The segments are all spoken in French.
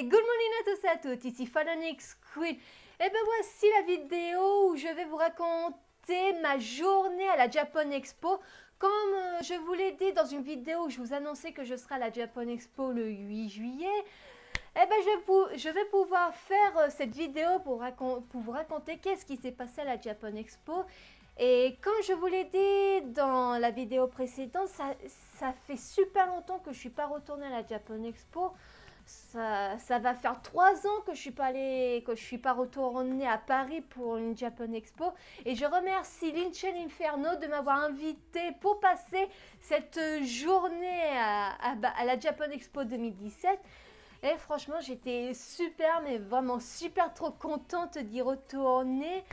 Good morning à tous et à toutes, ici Phalonix Queen. Et ben voici la vidéo où je vais vous raconter ma journée à la Japan Expo. Comme je vous l'ai dit dans une vidéo où je vous annonçais que je serai à la Japan Expo le 8 juillet, eh ben je vais pouvoir faire cette vidéo pour vous raconter qu'est-ce qui s'est passé à la Japan Expo. Et comme je vous l'ai dit dans la vidéo précédente, ça fait super longtemps que je ne suis pas retournée à la Japan Expo. Ça va faire 3 ans que je suis pas retournée à Paris pour une Japan Expo. Et je remercie Linchen Inferno de m'avoir invité pour passer cette journée à la Japan Expo 2017. Et franchement, j'étais super, mais vraiment super trop contente d'y retourner.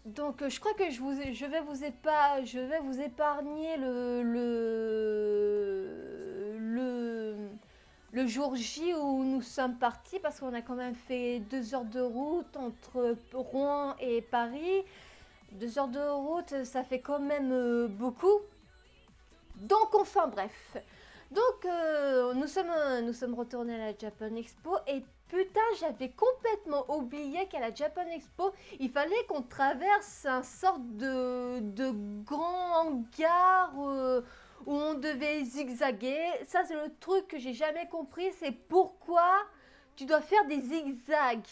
Donc, je crois que je vais vous épargner le jour J où nous sommes partis parce qu'on a quand même fait 2 heures de route entre Rouen et Paris. 2 heures de route, ça fait quand même beaucoup. Donc, enfin bref. Donc, nous sommes retournés à la Japan Expo et putain, j'avais complètement oublié qu'à la Japan Expo, il fallait qu'on traverse un sorte de grand hangar où on devait zigzaguer. Ça, c'est le truc que j'ai jamais compris, c'est pourquoi tu dois faire des zigzags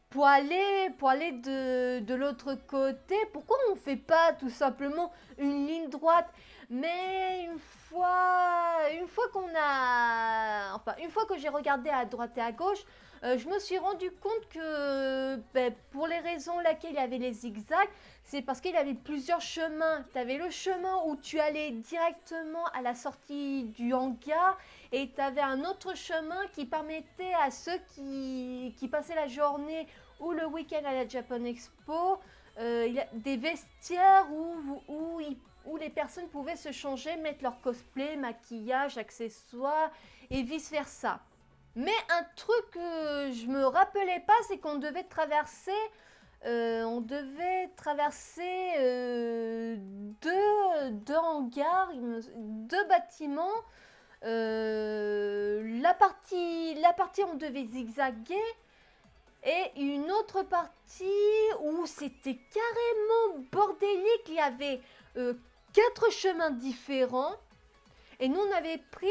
pour aller de l'autre côté. Pourquoi on ne fait pas tout simplement une ligne droite? Mais une fois que j'ai regardé à droite et à gauche, je me suis rendu compte que pour les raisons lesquelles il y avait les zigzags, c'est parce qu'il y avait plusieurs chemins. Tu avais le chemin où tu allais directement à la sortie du hangar et tu avais un autre chemin qui permettait à ceux qui passaient la journée ou le week-end à la Japan Expo, il y a des vestiaires où les personnes pouvaient se changer, mettre leur cosplay, maquillage, accessoires et vice versa. Mais un truc que je me rappelais pas, c'est qu'on devait traverser, deux hangars, deux bâtiments. La partie où on devait zigzaguer et une autre partie où c'était carrément bordélique. Il y avait 4 chemins différents et nous on avait pris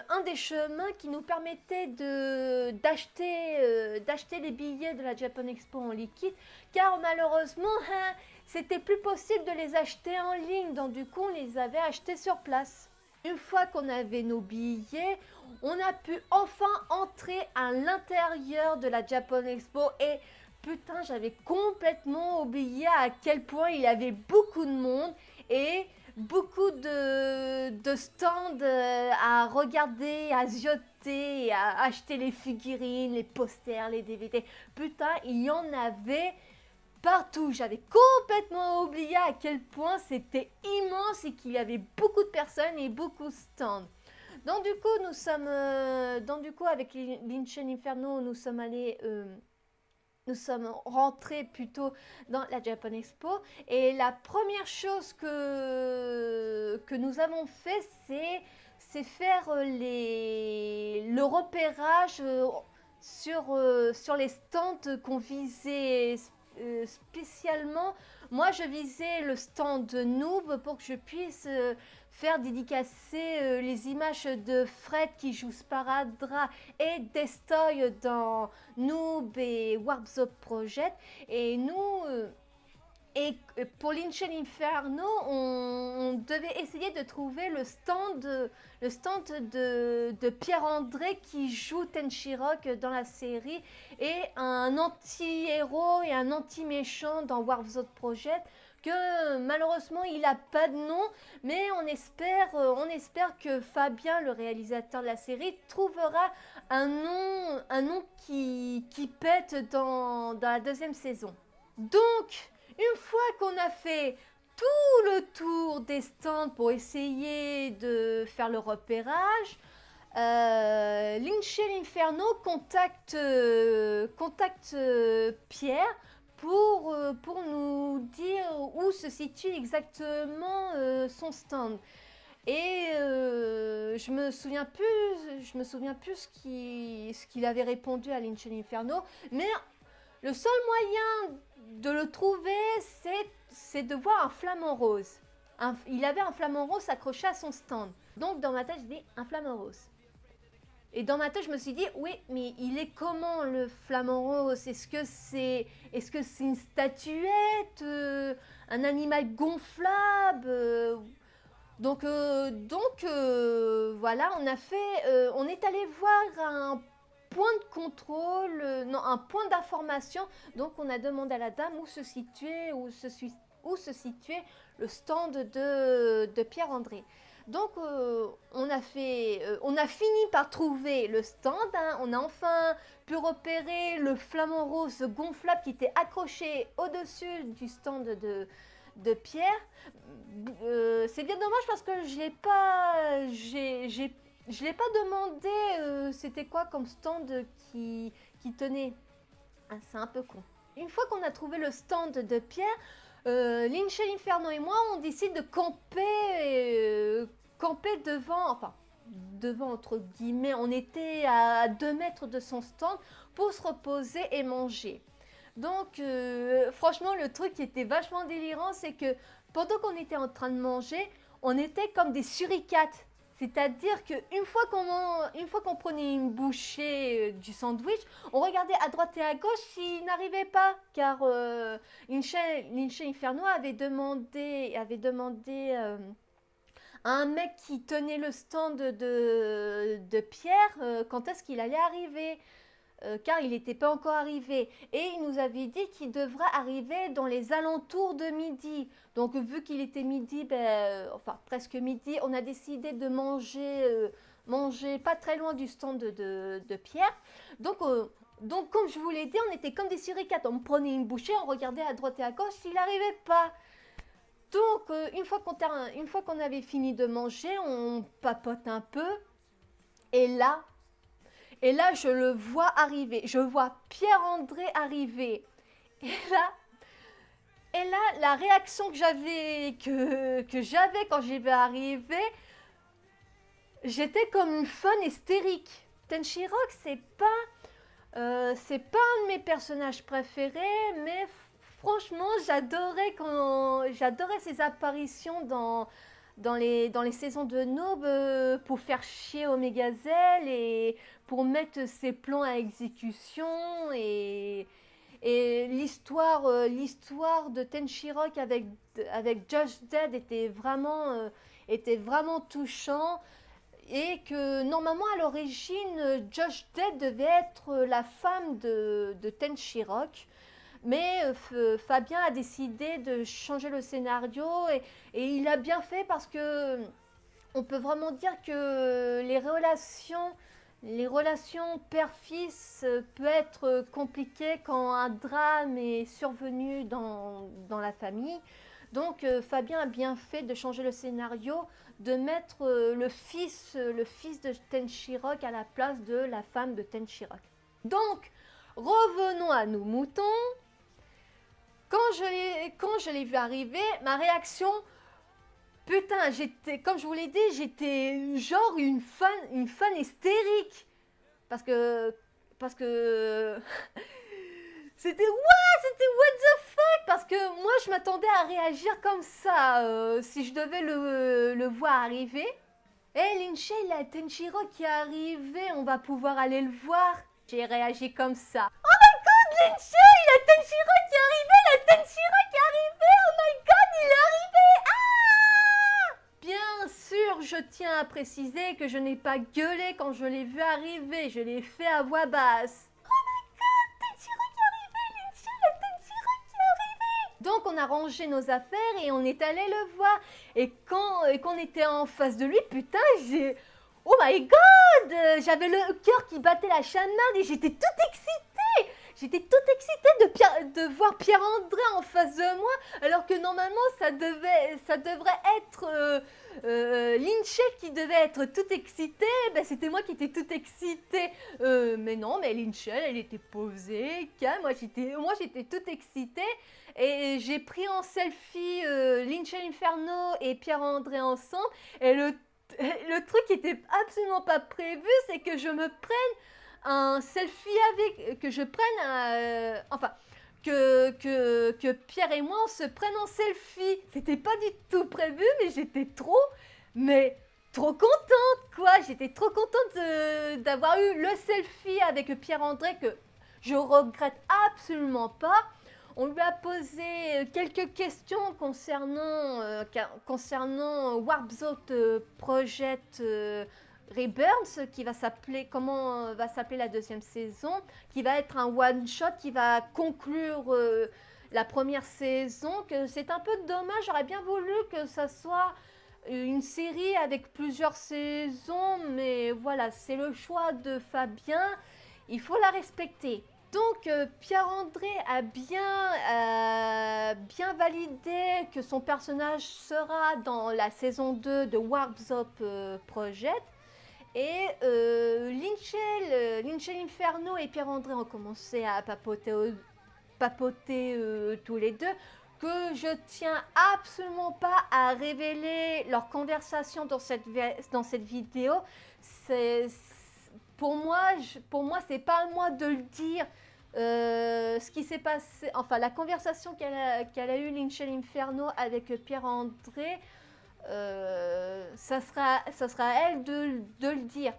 un des chemins qui nous permettait d'acheter les billets de la Japan Expo en liquide, car malheureusement c'était plus possible de les acheter en ligne, donc du coup on les avait achetés sur place. Une fois qu'on avait nos billets, on a pu enfin entrer à l'intérieur de la Japan Expo et putain, j'avais complètement oublié à quel point il y avait beaucoup de monde et beaucoup de stands à regarder, à zioter, à acheter les figurines, les posters, les DVD. Putain, il y en avait partout. J'avais complètement oublié à quel point c'était immense et qu'il y avait beaucoup de personnes et beaucoup de stands. Donc du coup, avec Linchen Inferno, nous sommes rentrés plutôt dans la Japan Expo. Et la première chose que nous avons fait, c'est faire le repérage sur les stands qu'on visait spécialement. Moi je visais le stand Noob pour que je puisse faire dédicacer les images de Fred qui joue Sparadra et Destoy dans Noob et Warp Zone Project. Et nous et pour Linchen Inferno, on devait essayer de trouver le stand de Pierre-André qui joue Tenshirok dans la série et un anti-héros et un anti-méchant dans Warp Zone Project, que malheureusement il n'a pas de nom, mais on espère que Fabien, le réalisateur de la série, trouvera un nom qui pète dans la 2e saison. Donc, une fois qu'on a fait tout le tour des stands pour essayer de faire le repérage, Linchen Inferno contacte Pierre pour nous dire où se situe exactement son stand. Et je me souviens plus ce qu'il avait répondu à Lince Inferno, mais le seul moyen de le trouver, c'est de voir un flamant rose. Il avait un flamant rose accroché à son stand. Donc dans ma tête, je dis un flamant rose. Et dans ma tête, je me suis dit, oui, mais il est comment le flamant rose? Est-ce que c'est une statuette, un animal gonflable? Donc voilà, on est allé voir un point de contrôle, non, un point d'information. Donc on a demandé à la dame où se situait le stand de Pierre-André. Donc on a fini par trouver le stand, hein. On a enfin pu repérer le flamant rose gonflable qui était accroché au-dessus du stand de Pierre. C'est bien dommage parce que je l'ai pas demandé c'était quoi comme stand qui tenait. Ah, c'est un peu con. Une fois qu'on a trouvé le stand de Pierre, Lince Inferno et moi, on décide de camper devant entre guillemets, on était à 2 mètres de son stand pour se reposer et manger. Donc franchement, le truc qui était vachement délirant, c'est que pendant qu'on était en train de manger, on était comme des suricates. C'est-à-dire qu'une fois qu'on prenait une bouchée du sandwich, on regardait à droite et à gauche s'il n'arrivait pas. Car Lince Inferno avait demandé à un mec qui tenait le stand de Pierre quand est-ce qu'il allait arriver. Car il n'était pas encore arrivé. Et il nous avait dit qu'il devrait arriver dans les alentours de midi. Donc vu qu'il était midi, enfin presque midi, on a décidé de manger pas très loin du stand de Pierre. Donc comme je vous l'ai dit, on était comme des suricates. On prenait une bouchée, on regardait à droite et à gauche s'il n'arrivait pas. Donc une fois qu'on avait fini de manger, on papote un peu. Et là, je le vois arriver. Je vois Pierre-André arriver. Et là, la réaction que j'avais quand j'ai vu arriver, j'étais comme une fan hystérique. Tenchirock, c'est pas un de mes personnages préférés, mais franchement, j'adorais ses apparitions dans les saisons de Noob pour faire chier Omegazelle et pour mettre ses plans à exécution et l'histoire de Tenchirock avec Josh Dead était vraiment touchant et que normalement à l'origine Josh Dead devait être la femme de Tenchirock. Mais Fabien a décidé de changer le scénario et il a bien fait parce que on peut vraiment dire que les relations père-fils peut être compliquées quand un drame est survenu dans la famille. Donc Fabien a bien fait de changer le scénario, de mettre le fils de Tenchirock à la place de la femme de Tenchirock. Donc revenons à nos moutons. Quand je l'ai vu arriver, ma réaction, putain, comme je vous l'ai dit, j'étais genre une fan hystérique. Parce que c'était what the fuck. Parce que moi, je m'attendais à réagir comme ça si je devais le voir arriver. Hey, Lince, il y a Tenchirock qui est arrivé, on va pouvoir aller le voir. J'ai réagi comme ça. Oh my god, Lince, il y a Tenchirock qui est arrivé, oh my god, il est arrivé. Bien sûr, je tiens à préciser que je n'ai pas gueulé quand je l'ai vu arriver, je l'ai fait à voix basse. Oh my god, Tenchirock est arrivé, Lince, il y a Tenchirock qui est arrivé. Donc on a rangé nos affaires et on est allé le voir. Et quand on était en face de lui, putain, oh my god, j'avais le cœur qui battait la chamade et j'étais toute excitée. J'étais toute excitée de voir Pierre-André en face de moi, alors que normalement ça devrait être Lince qui devait être toute excitée. Ben, c'était moi qui étais toute excitée. Mais non, mais Lince, elle était posée, calme. Moi j'étais toute excitée et j'ai pris en selfie Lince Inferno et Pierre-André ensemble et le le truc qui était absolument pas prévu, c'est que je me prenne un selfie avec, que je prenne enfin, que Pierre et moi on se prenne en selfie. C'était pas du tout prévu, mais j'étais trop contente, quoi. J'étais trop contente d'avoir eu le selfie avec Pierre-André que je regrette absolument pas. On lui a posé quelques questions concernant Warp Zone Project Rebirth, qui va s'appeler, comment va s'appeler la deuxième saison, qui va être un one-shot qui va conclure la première saison, que c'est un peu dommage, j'aurais bien voulu que ça soit une série avec plusieurs saisons, mais voilà, c'est le choix de Fabien, il faut la respecter. Donc Pierre-André a bien validé que son personnage sera dans la saison 2 de Warp Zone Project. Et Linchel Inferno et Pierre-André ont commencé à papoter tous les deux, que je tiens absolument pas à révéler leur conversation dans cette vidéo. Pour moi, c'est pas à moi de le dire. Ce qui s'est passé, enfin la conversation qu'elle a eue Linchel Inferno avec Pierre-André, ça sera à elle de le dire.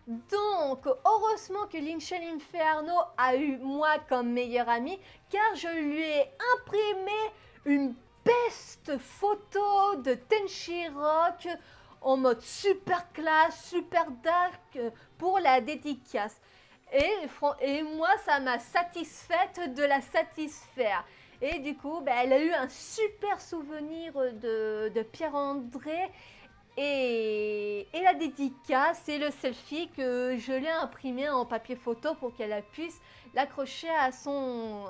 Donc, heureusement que Linchel Inferno a eu moi comme meilleure amie, car je lui ai imprimé une best photo de Tenchi-Rock en mode super classe, super dark pour la dédicace. Et moi, ça m'a satisfaite de la satisfaire. Et du coup, elle a eu un super souvenir de Pierre-André. Et la dédicace, c'est le selfie que je lui ai imprimé en papier photo pour qu'elle puisse l'accrocher à son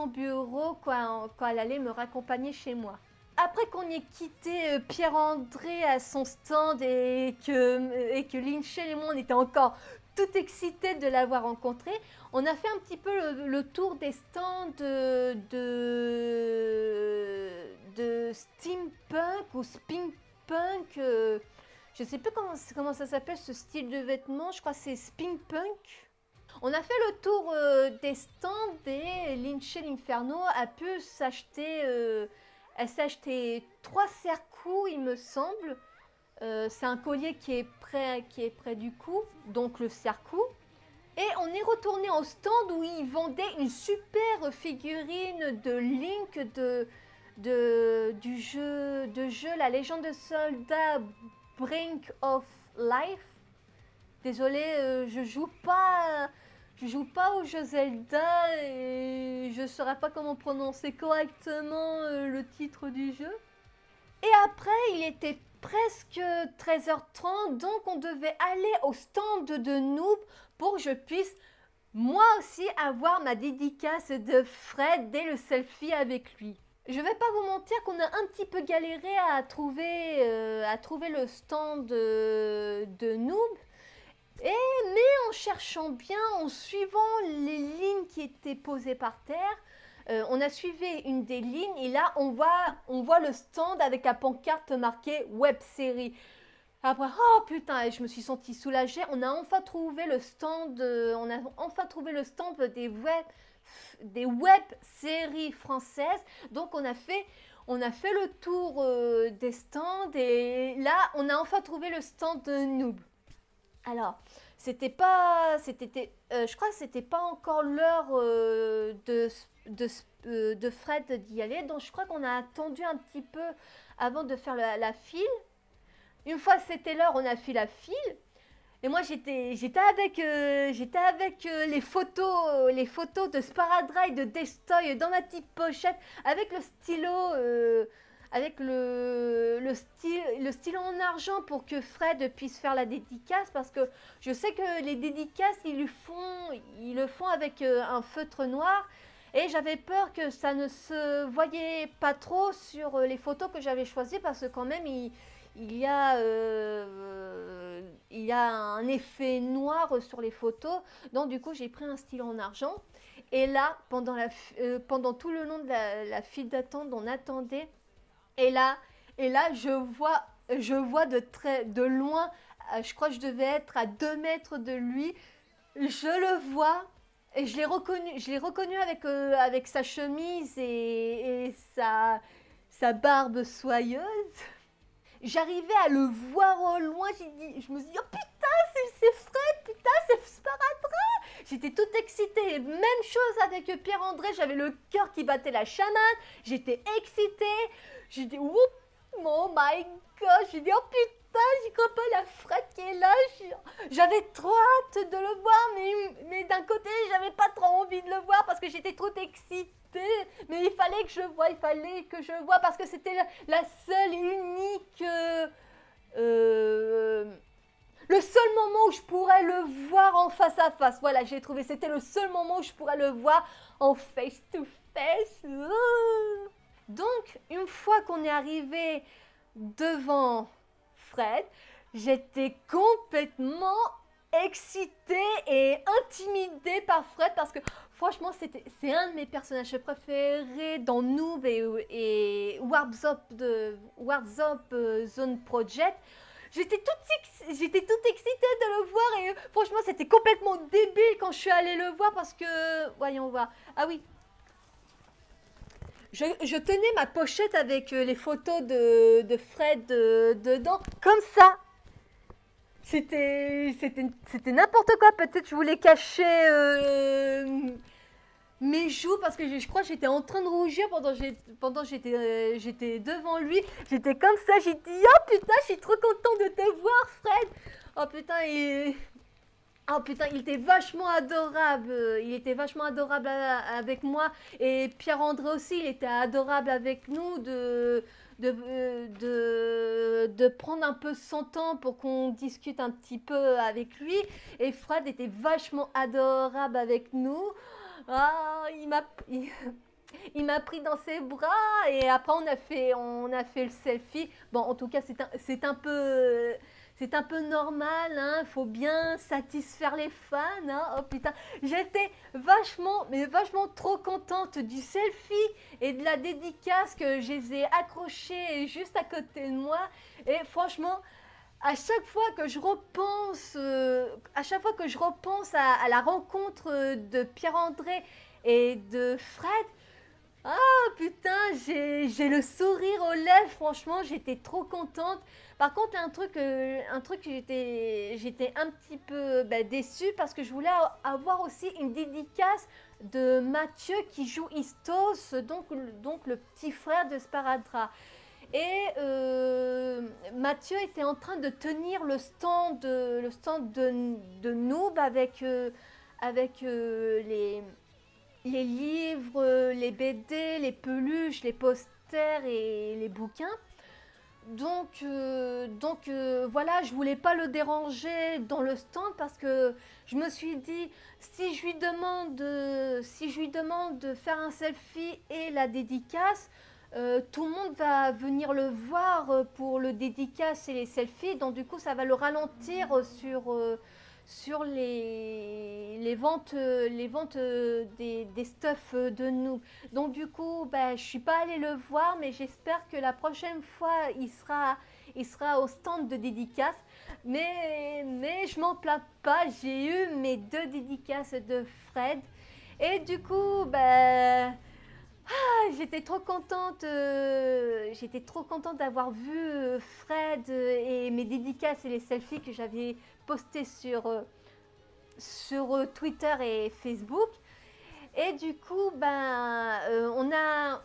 bureau quand elle allait me raccompagner chez moi. Après qu'on ait quitté Pierre-André à son stand et que Linchel et moi on était encore tout excités de l'avoir rencontré, on a fait un petit peu le tour des stands de steampunk ou spinpunk. Je ne sais plus comment ça s'appelle ce style de vêtements, je crois que c'est spinpunk. On a fait le tour des stands et Linchel Inferno a pu s'acheter... elle s'est acheté 3 serre-coups, il me semble. C'est un collier qui est près du cou, donc le serre-cou. Et on est retourné au stand où ils vendaient une super figurine de Link du jeu La Légende de Zelda Brink of Life. Désolée, je joue pas au jeu Zelda et je ne saurais pas comment prononcer correctement le titre du jeu. Et après, il était presque 13h30, donc on devait aller au stand de Noob pour que je puisse moi aussi avoir ma dédicace de Fred dès le selfie avec lui. Je vais pas vous mentir qu'on a un petit peu galéré à trouver le stand de Noob. Mais en cherchant bien, en suivant les lignes qui étaient posées par terre, on a suivi une des lignes et là on voit le stand avec la pancarte marquée web série. Après, oh putain, je me suis sentie soulagée. On a enfin trouvé le stand, des web séries françaises. Donc on a fait le tour des stands et là on a enfin trouvé le stand de Noob. Alors, je crois que c'était pas encore l'heure de Fred d'y aller, donc je crois qu'on a attendu un petit peu avant de faire la file. Une fois c'était l'heure, on a fait la file. Et moi j'étais avec les photos de Sparadrap de Destoy dans ma petite pochette avec le stylo. Avec le stylo en argent pour que Fred puisse faire la dédicace, parce que je sais que les dédicaces ils le font avec un feutre noir et j'avais peur que ça ne se voyait pas trop sur les photos que j'avais choisies, parce que quand même il y a un effet noir sur les photos, donc du coup j'ai pris un stylo en argent. Et là pendant tout le long de la file d'attente on attendait. Et là, je vois je vois de loin, je crois que je devais être à 2 mètres de lui. Je le vois et je l'ai reconnu avec sa chemise et sa barbe soyeuse. J'arrivais à le voir au loin, je me suis dit, oh putain, c'est Fred, putain, c'est Sparadrap. J'étais toute excitée. Même chose avec Pierre-André, j'avais le cœur qui battait la chamade. J'étais excitée. J'ai dit, oh my god, j'ai dit, oh putain, j'y crois pas, la Fred qui est là. J'avais trop hâte de le voir, mais d'un côté, j'avais pas trop envie de le voir parce que j'étais trop excitée. Mais il fallait que je voie parce que c'était la seule et unique... le seul moment où je pourrais le voir en face à face. Voilà, j'ai trouvé, c'était le seul moment où je pourrais le voir en face to face. Donc, une fois qu'on est arrivé devant Fred, j'étais complètement excitée et intimidée par Fred parce que franchement, c'est un de mes personnages préférés dans Noob et Warp Zop Zone Project. J'étais toute excitée de le voir et franchement, c'était complètement débile quand je suis allée le voir parce que... Voyons voir. Ah oui. Je tenais ma pochette avec les photos de Fred dedans, comme ça. C'était n'importe quoi. Peut-être je voulais cacher mes joues parce que je crois que j'étais en train de rougir pendant j'étais devant lui. J'étais comme ça, j'ai dit oh putain, je suis trop content de te voir Fred. Oh putain, il était vachement adorable. Il était vachement adorable avec moi et Pierre-André aussi, il était adorable avec nous de prendre un peu son temps pour qu'on discute un petit peu avec lui. Et Fred était vachement adorable avec nous. Ah, il m'a pris dans ses bras et après on a fait le selfie. Bon, en tout cas, c'est un peu normal, hein. Faut bien satisfaire les fans, hein. Oh putain, j'étais vachement trop contente du selfie et de la dédicace que je les ai accrochés juste à côté de moi. Et franchement, à chaque fois que je repense à la rencontre de Pierre-André et de Fred, ah putain, j'ai le sourire aux lèvres, franchement, j'étais trop contente. Par contre, un truc que j'étais un petit peu déçue parce que je voulais avoir aussi une dédicace de Mathieu qui joue Istos, donc le petit frère de Sparadrap. Et Mathieu était en train de tenir le stand de Noob avec les livres, les BD, les peluches, les posters et les bouquins. Donc voilà, je voulais pas le déranger dans le stand parce que je me suis dit si je lui demande de faire un selfie et la dédicace, tout le monde va venir le voir pour le dédicace et les selfies, donc du coup ça va le ralentir sur les ventes des stuff de nous. Donc du coup, je suis pas allée le voir, mais j'espère que la prochaine fois il sera au stand de dédicace. Mais je m'en plains pas, j'ai eu mes 2 dédicaces de Fred. Et du coup, j'étais trop contente d'avoir vu Fred et mes dédicaces et les selfies que j'avais postés sur Twitter et Facebook. Et du coup, on a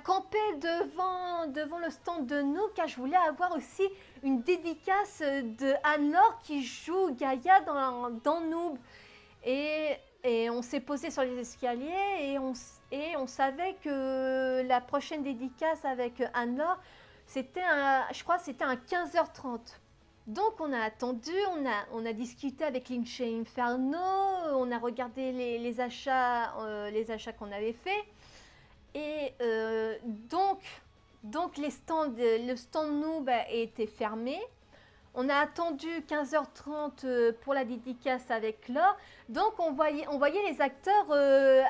campé devant le stand de nous car je voulais avoir aussi une dédicace de Anne-Laure qui joue Gaïa dans Noob. Et on s'est posé sur les escaliers et on savait que la prochaine dédicace avec Anne-Laure, je crois que c'était à 15h30. Donc on a attendu, on a discuté avec Lynch et Inferno, on a regardé les achats qu'on avait fait. Et donc le stand Noob était fermé. On a attendu 15h30 pour la dédicace avec Laure. Donc on voyait les acteurs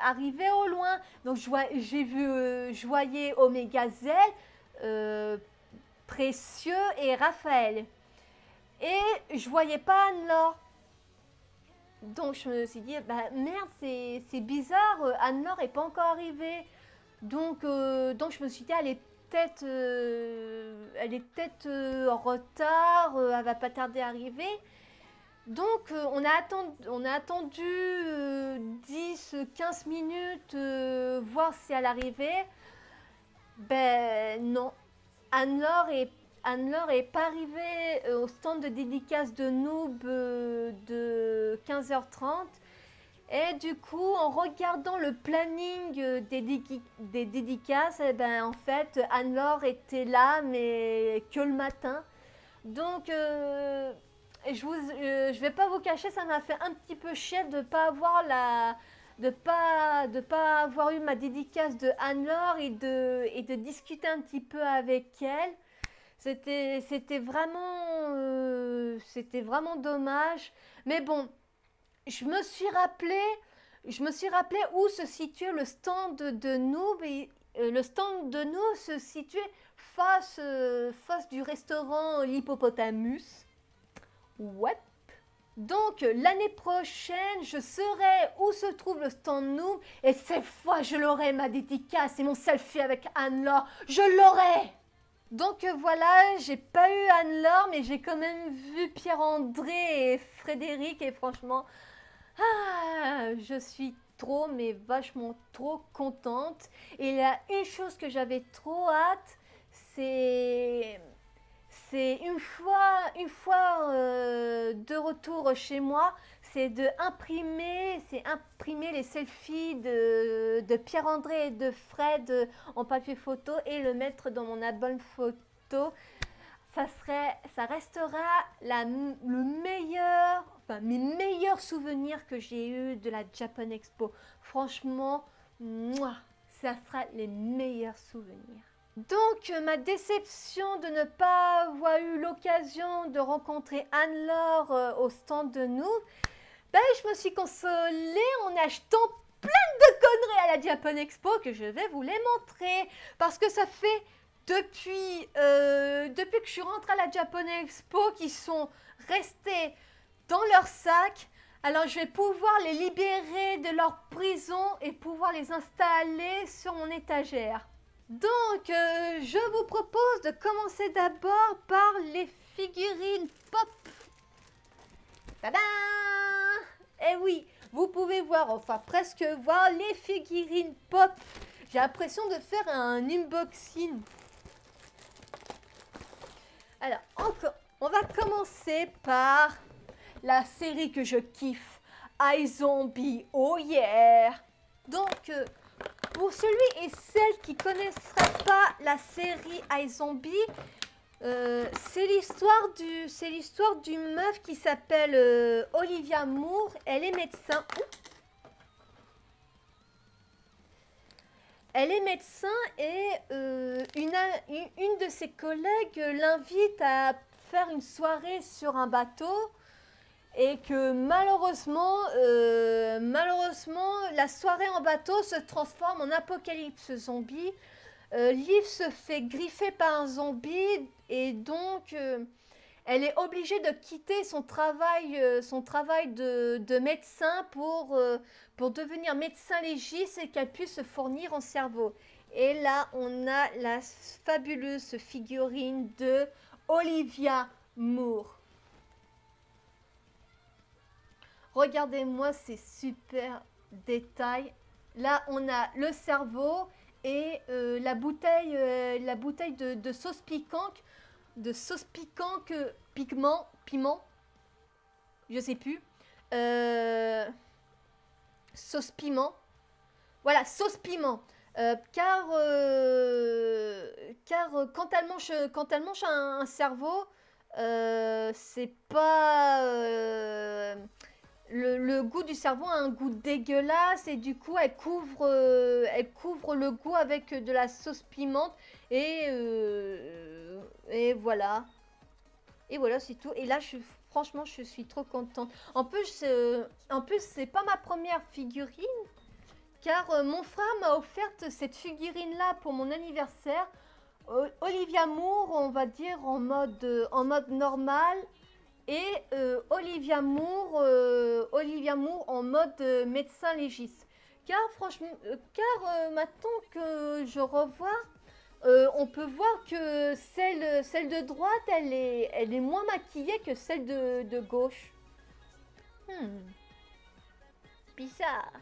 arriver au loin. Donc je voyais Omega Zell, Précieux et Raphaël. Et je voyais pas Anne-Laure. Donc je me suis dit, bah merde, c'est bizarre, Anne-Laure est pas encore arrivée. Donc je me suis dit, elle est peut-être en retard, elle va pas tarder à arriver. Donc on a attendu 10-15 minutes, voir si elle arrivait. Ben non, Anne-Laure est pas arrivée au stand de dédicace de Noob de 15h30. Et du coup, en regardant le planning des dédicaces, eh ben, en fait, Anne-Laure était là, mais que le matin. Donc, je vais pas vous cacher, ça m'a fait un petit peu chier de pas avoir de pas avoir eu ma dédicace de Anne-Laure et de discuter un petit peu avec elle. C'était vraiment dommage. Mais bon, je me suis rappelé où se situait le stand de Noob. Et le stand de Noob se situait face du restaurant l'Hippopotamus. Ouais. Donc l'année prochaine, je saurai où se trouve le stand Noob. Et cette fois, je l'aurai, ma dédicace et mon selfie avec Anne-Laure. Je l'aurai. Donc voilà, j'ai pas eu Anne-Laure, mais j'ai quand même vu Pierre-André et Frédéric. Et franchement, je suis trop, mais vachement trop contente. Et il y a une chose que j'avais trop hâte, c'est une fois de retour chez moi, c'est imprimer les selfies de Pierre-André et de Fred en papier photo et le mettre dans mon album photo. Ça restera mes meilleurs souvenirs que j'ai eu de la Japan Expo. Franchement, ça sera les meilleurs souvenirs. Donc, ma déception de ne pas avoir eu l'occasion de rencontrer Anne-Laure au stand de Noob, ben, je me suis consolée en achetant plein de conneries à la Japan Expo que je vais vous les montrer. Parce que ça fait depuis que je suis rentrée à la Japan Expo qu'ils sont restés dans leur sac. Alors, je vais pouvoir les libérer de leur prison et pouvoir les installer sur mon étagère. Donc, je vous propose de commencer d'abord par les figurines pop. Tadam! Eh oui, vous pouvez voir, enfin presque voir les figurines pop. J'ai l'impression de faire un unboxing. Alors, on va commencer par la série que je kiffe, iZombie, oh yeah! Donc, pour celui et celle qui ne connaisseraient pas la série iZombie, c'est l'histoire d'une meuf qui s'appelle Olivia Moore. Elle est médecin. Elle est médecin et une de ses collègues l'invite à faire une soirée sur un bateau. Et que malheureusement, la soirée en bateau se transforme en apocalypse zombie. Liv se fait griffer par un zombie et donc elle est obligée de quitter son travail de médecin pour devenir médecin légiste et qu'elle puisse se fournir en cerveau. Et là, on a la fabuleuse figurine de Olivia Moore. Regardez-moi ces super détails. Là, on a le cerveau et la bouteille de sauce piquante, piment, je sais plus. Sauce piment. Voilà, sauce piment. Car quand elle mange un cerveau, c'est pas... Le goût du cerveau a un goût dégueulasse et du coup elle couvre le goût avec de la sauce pimente et voilà. Et voilà, c'est tout. Et là, franchement, je suis trop contente. En plus, c'est pas ma première figurine, car mon frère m'a offert cette figurine-là pour mon anniversaire. Olivia Moore, on va dire en mode normal, et Olivia Moore en mode médecin légiste. Car franchement, maintenant que je revois, on peut voir que celle de droite, elle est moins maquillée que celle de gauche. Bizarre.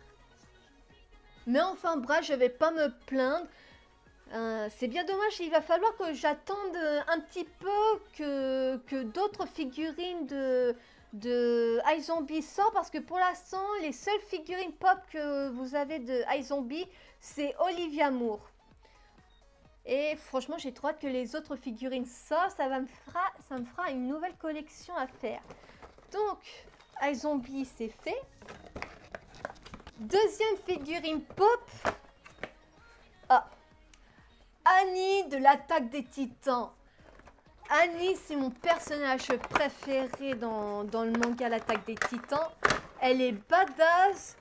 Mais enfin bref, je vais pas me plaindre. C'est bien dommage, il va falloir que j'attende un petit peu que d'autres figurines de iZombie sortent, parce que pour l'instant, les seules figurines pop que vous avez de iZombie, c'est Olivia Moore. Et franchement, j'ai trop hâte que les autres figurines sortent, ça me fera une nouvelle collection à faire. Donc, iZombie, c'est fait. Deuxième figurine pop. Ah, Annie de l'attaque des Titans. Annie, c'est mon personnage préféré dans le manga L'attaque des Titans. Elle est badass.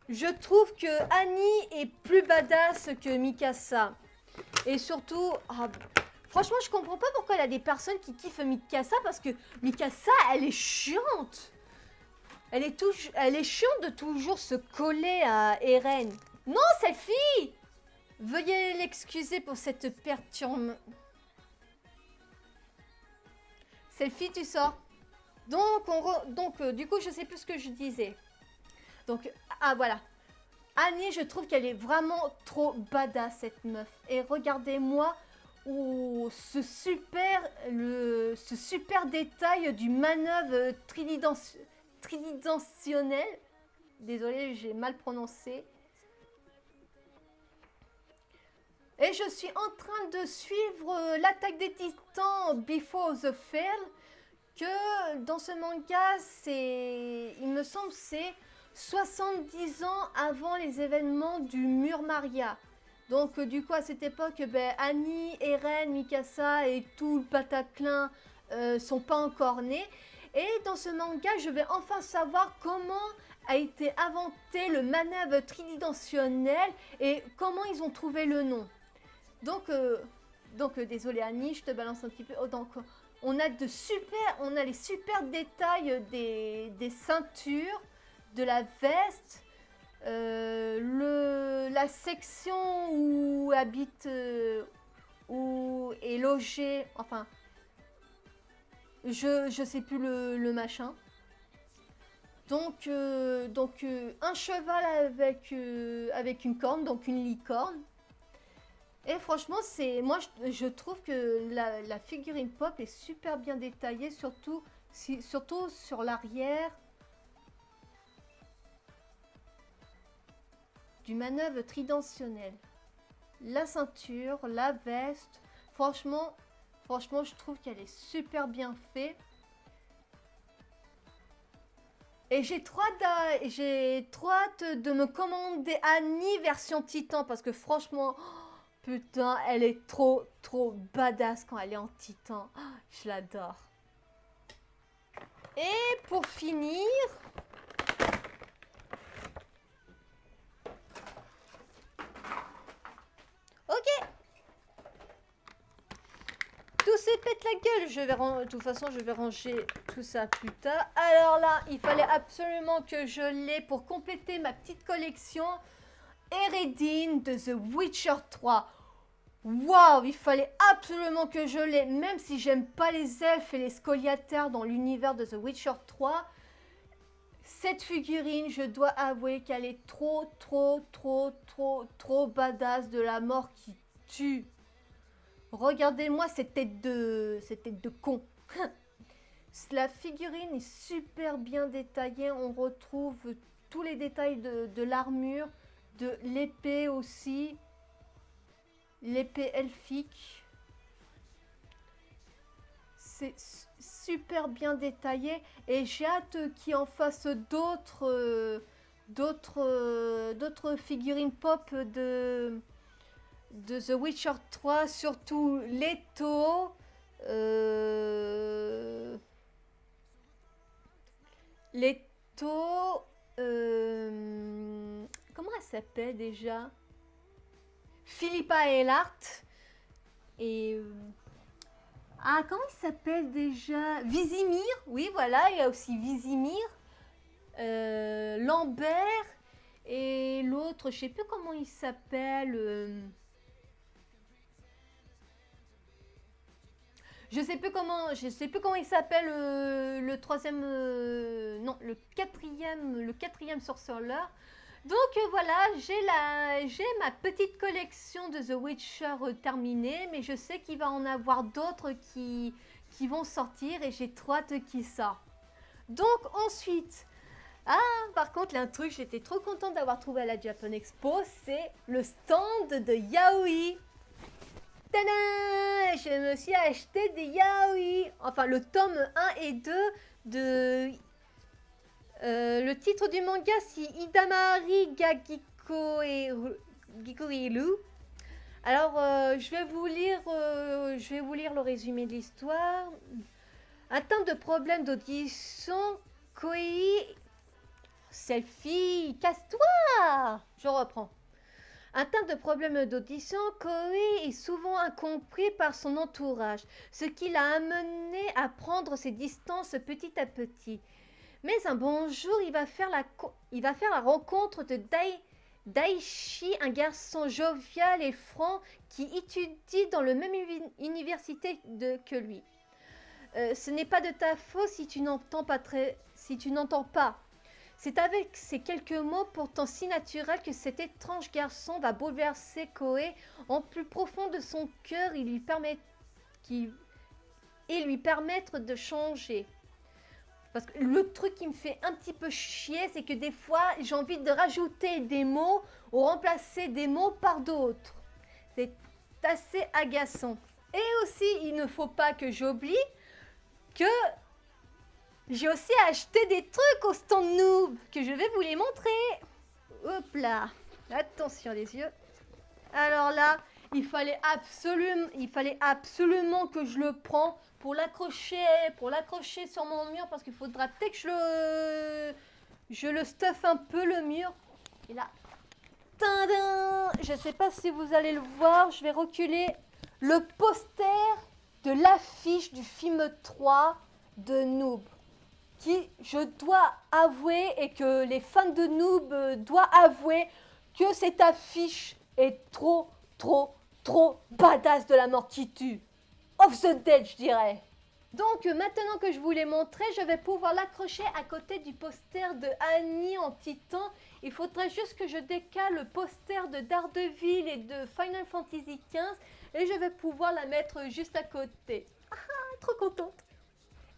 Je trouve que Annie est plus badass que Mikasa. Et surtout, franchement, je comprends pas pourquoi il y a des personnes qui kiffent Mikasa, parce que Mikasa, elle est chiante. Elle est chiante de toujours se coller à Eren. Non, Selfie! Veuillez l'excuser pour cette perturbation. Selfie, tu sors. Donc, du coup, je sais plus ce que je disais. Donc, voilà. Annie, je trouve qu'elle est vraiment trop badass, cette meuf. Et regardez-moi ce super détail du manœuvre tridentionnel. Désolée, j'ai mal prononcé. Et je suis en train de suivre l'attaque des Titans Before the Fall, que dans ce manga, il me semble, c'est 70 ans avant les événements du Mur Maria. Donc du coup, à cette époque, Annie, Eren, Mikasa et tout le Bataclan sont pas encore nés. Et dans ce manga, je vais enfin savoir comment a été inventé le manœuvre tridentionnel et comment ils ont trouvé le nom. Donc, désolé Annie, je te balance un petit peu. Donc, on a les super détails des ceintures, de la veste, la section où habite, où est logé, enfin, je sais plus le machin. Donc, un cheval avec une corne, donc une licorne. Et franchement, je trouve que la figurine pop est super bien détaillée, surtout sur l'arrière du manœuvre tridentionnel. La ceinture, la veste, franchement, je trouve qu'elle est super bien faite. Et j'ai trop hâte de me commander Annie version Titan, parce que franchement... Putain, elle est trop badass quand elle est en titan. Je l'adore. Et pour finir... Ok. Tout se pète la gueule. De toute façon, je vais ranger tout ça plus tard. Alors là, il fallait absolument que je l'ai pour compléter ma petite collection. Eredin de The Witcher 3. Waouh, il fallait absolument que je l'ai, même si j'aime pas les elfes et les scoliataires dans l'univers de The Witcher 3. Cette figurine, je dois avouer qu'elle est trop badass, de la mort qui tue. Regardez-moi cette tête de con. La figurine est super bien détaillée, on retrouve tous les détails de l'armure, de l'épée aussi, l'épée elfique. C'est super bien détaillé et j'ai hâte qu'il en fasse d'autres figurines pop de The Witcher 3, surtout Leto, comment elle s'appelle déjà? Philippa Eilhart. et ah, comment il s'appelle déjà? Vizimir, oui, voilà, il y a aussi Vizimir, Lambert, et l'autre, je sais plus comment il s'appelle. Je sais plus comment il s'appelle le troisième, non, le quatrième sorceleur. Donc voilà, j'ai ma petite collection de The Witcher terminée, mais je sais qu'il va en avoir d'autres qui vont sortir et j'ai trop hâte qu'ils sortent. Donc ensuite, ah par contre, un truc, j'étais trop contente d'avoir trouvé à la Japan Expo, c'est le stand de Yaoi. Tadam! Je me suis acheté des Yaoi. Enfin, le tome 1 et 2 de... le titre du manga, c'est Idamari ga Gikoiru. Alors, je vais vous lire le résumé de l'histoire. Atteint de problèmes d'audition, Koei... Selfie, casse-toi! Je reprends. Atteint de problèmes d'audition, Koei est souvent incompris par son entourage, ce qui l'a amené à prendre ses distances petit à petit. Mais un bon jour, il va faire la rencontre de Daichi, un garçon jovial et franc qui étudie dans la même université que lui. Ce n'est pas de ta faute si tu n'entends pas. C'est avec ces quelques mots pourtant si naturels que cet étrange garçon va bouleverser Koei en plus profond de son cœur et lui permettre de changer. Parce que le truc qui me fait un petit peu chier, c'est que des fois, j'ai envie de rajouter des mots ou remplacer des mots par d'autres. C'est assez agaçant. Et aussi, il ne faut pas que j'oublie que j'ai aussi acheté des trucs au stand Noob que je vais vous les montrer. Hop là. Attention les yeux. Alors là, il fallait absolument que je le prends pour l'accrocher sur mon mur parce qu'il faudra peut-être que je le stuff un peu le mur. Et là, tadam, je sais pas si vous allez le voir, je vais reculer le poster de l'affiche du film 3 de Noob. Qui, je dois avouer, et que les fans de Noob doivent avouer que cette affiche est trop badass de la mort qui tue. Off the dead, je dirais. Donc, maintenant que je vous l'ai montré, je vais pouvoir l'accrocher à côté du poster de Annie en titan. Il faudrait juste que je décale le poster de Daredevil et de Final Fantasy XV et je vais pouvoir la mettre juste à côté. Ah, trop contente.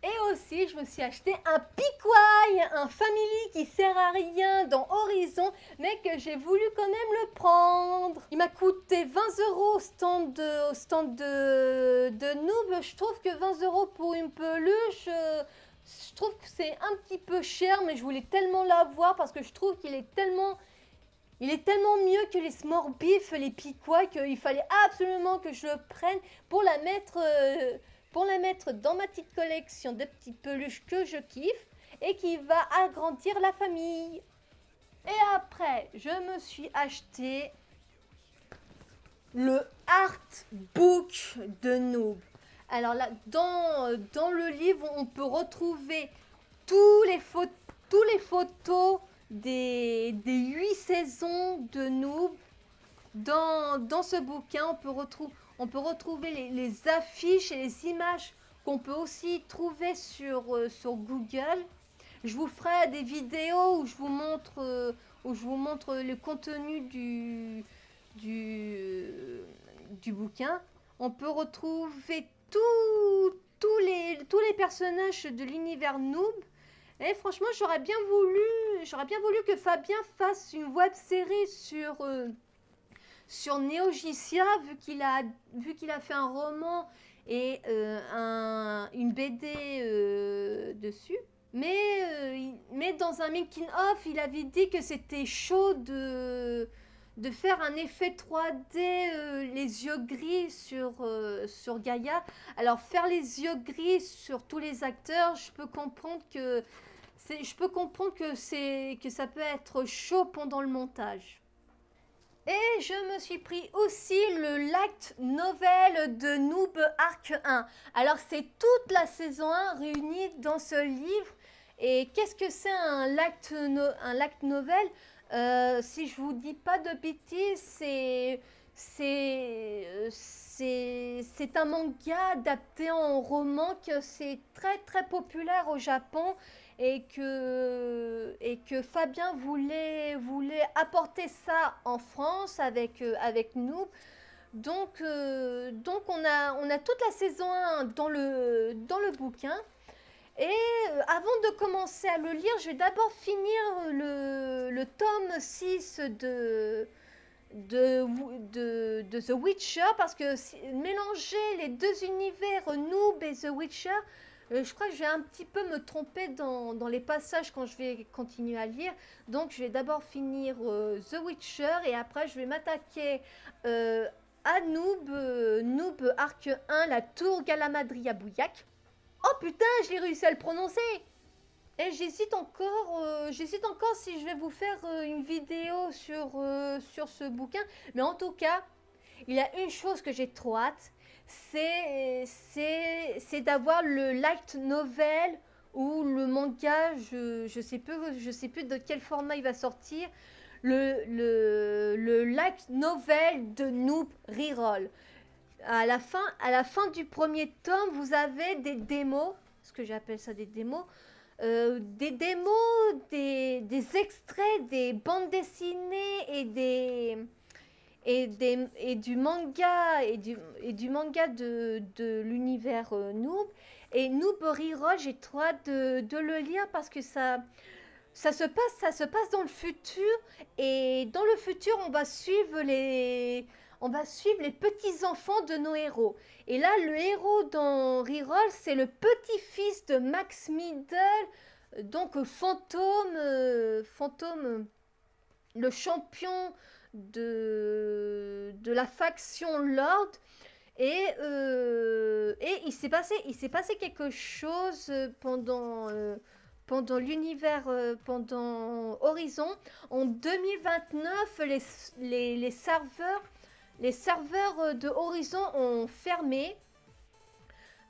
Et aussi, je me suis acheté un Piquai, un family qui sert à rien dans Horizon, mais que j'ai voulu quand même le prendre. Il m'a coûté 20 € au stand de Noob. Je trouve que 20 € pour une peluche, je trouve que c'est un petit peu cher, mais je voulais tellement l'avoir parce que je trouve qu'il est tellement... Il est tellement mieux que les Smurfs, les Piquai, qu'il fallait absolument que je le prenne pour la mettre dans ma petite collection de petites peluches que je kiffe et qui va agrandir la famille. Et après, je me suis acheté le artbook de Noob. Alors là, dans le livre, on peut retrouver toutes les photos des 8 saisons de Noob. Dans ce bouquin, on peut retrouver les affiches et les images qu'on peut aussi trouver sur Google. Je vous ferai des vidéos où je vous montre le contenu du bouquin. On peut retrouver tous les personnages de l'univers Noob. Et franchement, j'aurais bien voulu que Fabien fasse une web série sur Neo Geesia, vu qu'il a fait un roman et une BD dessus. Mais dans un making-of, il avait dit que c'était chaud de faire un effet 3D, les yeux gris sur Gaïa. Alors faire les yeux gris sur tous les acteurs, je peux comprendre que ça peut être chaud pendant le montage. Et je me suis pris aussi le light novel de Noob Arc 1. Alors c'est toute la saison 1 réunie dans ce livre. Et qu'est-ce que c'est un light novel? Si je vous dis pas de bêtises, c'est un manga adapté en roman que c'est très très populaire au Japon et que Fabien voulait apporter ça en France avec nous. Donc on a toute la saison 1 dans le bouquin. Et avant de commencer à le lire, je vais d'abord finir le tome 6 de The Witcher parce que mélanger les deux univers Noob et The Witcher, je crois que je vais un petit peu me tromper dans les passages quand je vais continuer à lire. Donc je vais d'abord finir The Witcher et après je vais m'attaquer à Noob Arc 1, la tour Galamadria Bouillac. Oh putain, je l'ai réussi à le prononcer! Et j'hésite encore si je vais vous faire une vidéo sur ce bouquin. Mais en tout cas, il y a une chose que j'ai trop hâte, c'est d'avoir le light novel ou le manga, je sais plus de quel format il va sortir, le light novel de Noob Reroll. À la fin du premier tome, vous avez des démos, ce que j'appelle ça des démos, des extraits des bandes dessinées et du manga de l'univers Noob. Et Noob Reroll, j'ai trop hâte de le lire parce que ça se passe dans le futur et dans le futur on va suivre les petits-enfants de nos héros. Et là, le héros dans Reroll, c'est le petit-fils de Max Middle, donc Fantôme, le champion de la faction Lord. Et il s'est passé quelque chose pendant l'univers, pendant Horizon. En 2029, les serveurs de Horizon ont fermé.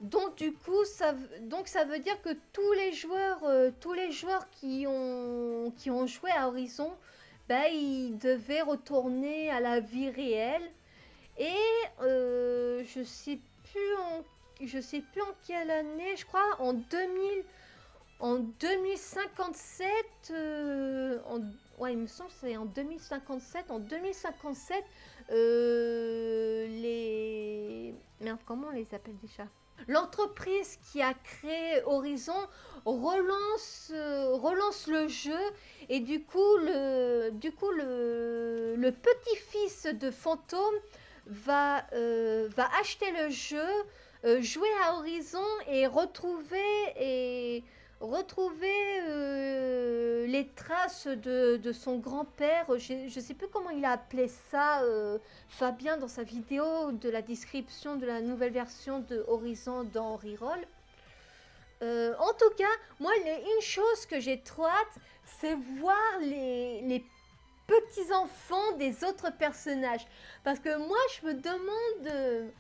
Donc du coup, ça veut dire que tous les joueurs qui ont joué à Horizon, bah, ils devaient retourner à la vie réelle. Et je sais plus en quelle année, je crois en 2057, ouais, il me semble que c'est en 2057. En 2057, merde, comment on les appelle déjà? L'entreprise qui a créé Horizon relance le jeu et du coup le petit-fils de Fantôme va acheter le jeu, jouer à Horizon et retrouver les traces de son grand-père. Je ne sais plus comment il a appelé ça, Fabien, dans sa vidéo de la description de la nouvelle version de Horizon dans Reroll. En tout cas, moi, une chose que j'ai trop hâte, c'est voir les petits-enfants des autres personnages. Parce que moi, je me demande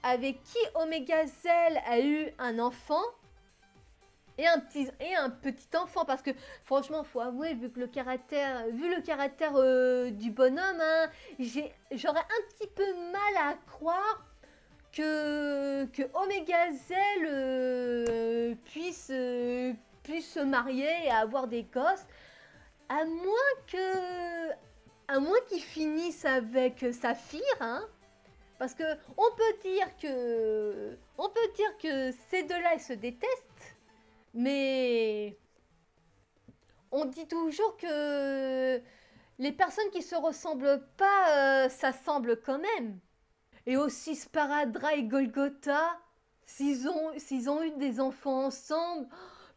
avec qui Omega Zell a eu un enfant et un petit enfant, parce que franchement faut avouer, vu le caractère du bonhomme, hein, j'aurais un petit peu mal à croire que Omega Zell puisse se marier et avoir des gosses, à moins qu'il finisse avec Saphir, hein. Parce que on peut dire que ces deux-là ils se détestent, mais on dit toujours que les personnes qui se ressemblent pas s'assemblent quand même. Et aussi Sparadra et Golgotha, s'ils ont eu des enfants ensemble,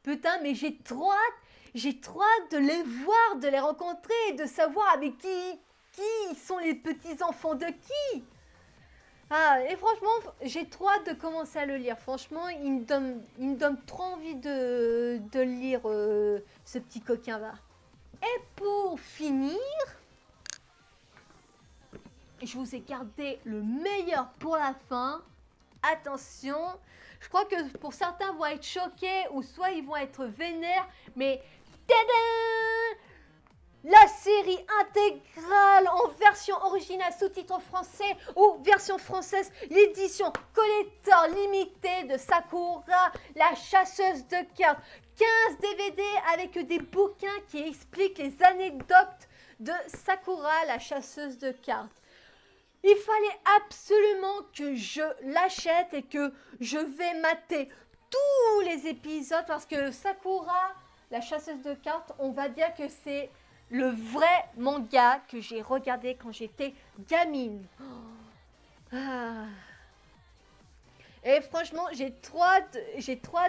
putain, mais j'ai trop hâte de les voir, de les rencontrer et de savoir avec qui sont les petits enfants de qui. Ah, et franchement, j'ai trop hâte de commencer à le lire. Franchement, il me donne trop envie de lire ce petit coquin-là. Et pour finir, je vous ai gardé le meilleur pour la fin. Attention, je crois que pour certains vont être choqués ou soit ils vont être vénères, mais tadam! La série intégrale en version originale sous-titre français ou version française, l'édition collector limitée de Sakura, la chasseuse de cartes. 15 DVD avec des bouquins qui expliquent les anecdotes de Sakura, la chasseuse de cartes. Il fallait absolument que je l'achète et que je vais mater tous les épisodes parce que Sakura, la chasseuse de cartes, on va dire que c'est le vrai manga que j'ai regardé quand j'étais gamine. Ah. Et franchement, j'ai trop hâte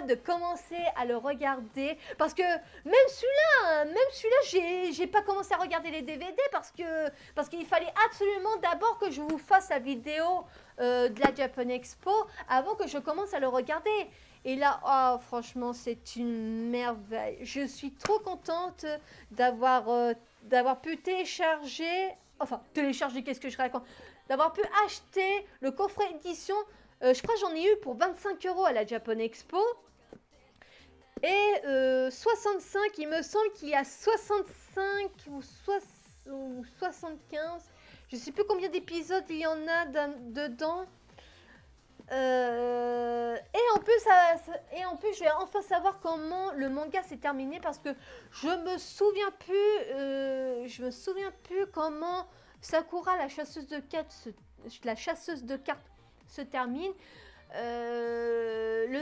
de commencer à le regarder. Parce que même celui-là, j'ai pas commencé à regarder les DVD parce qu'il fallait absolument d'abord que je vous fasse la vidéo de la Japan Expo avant que je commence à le regarder. Et là, oh, franchement, c'est une merveille. Je suis trop contente d'avoir pu télécharger, qu'est-ce que je raconte? D'avoir pu acheter le coffret édition. Je crois que j'en ai eu pour 25 € à la Japan Expo. Et 65, il me semble qu'il y a 65 ou 75. Je ne sais plus combien d'épisodes il y en a dedans. Et en plus, je vais enfin savoir comment le manga s'est terminé parce que je me souviens plus comment Sakura, la chasseuse de cartes, se termine. Le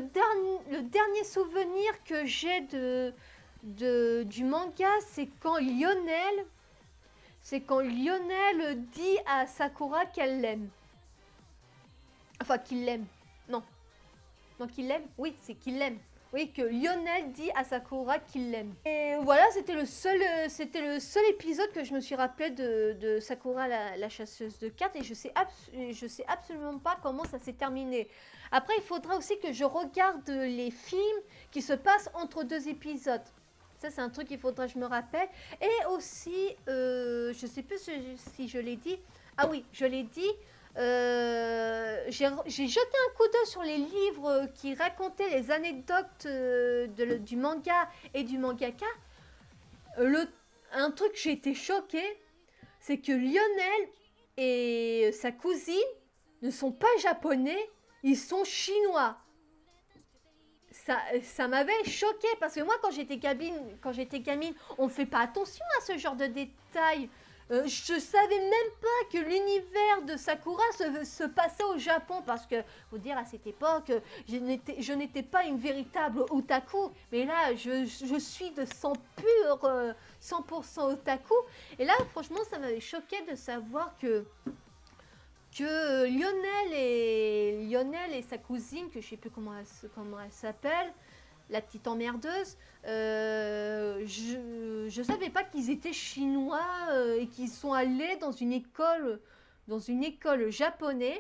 dernier souvenir que j'ai du manga, c'est quand Lionel dit à Sakura qu'elle l'aime. Enfin, qu'il l'aime. Non, qu'il l'aime. Oui, c'est qu'il l'aime. Oui, que Lionel dit à Sakura qu'il l'aime. Et voilà, c'était le seul épisode que je me suis rappelé de Sakura, la chasseuse de cartes. Et je sais absolument pas comment ça s'est terminé. Après, il faudra aussi que je regarde les films qui se passent entre deux épisodes. Ça, c'est un truc qu'il faudra que je me rappelle. Et aussi, je sais plus si je l'ai dit. Ah oui, je l'ai dit. J'ai jeté un coup d'œil sur les livres qui racontaient les anecdotes du manga et du mangaka. Un truc, j'ai été choquée, c'est que Lionel et sa cousine ne sont pas japonais, ils sont chinois. Ça m'avait choquée parce que moi, quand j'étais gamine, on ne fait pas attention à ce genre de détails. Je savais même pas que l'univers de Sakura se passait au Japon parce que, faut dire, à cette époque, je n'étais pas une véritable otaku, mais là, je suis de sang pur, 100% otaku. Et là, franchement, ça m'avait choqué de savoir que Lionel et sa cousine, que je sais plus comment elle s'appelle, la petite emmerdeuse, je savais pas qu'ils étaient chinois et qu'ils sont allés dans une école japonaise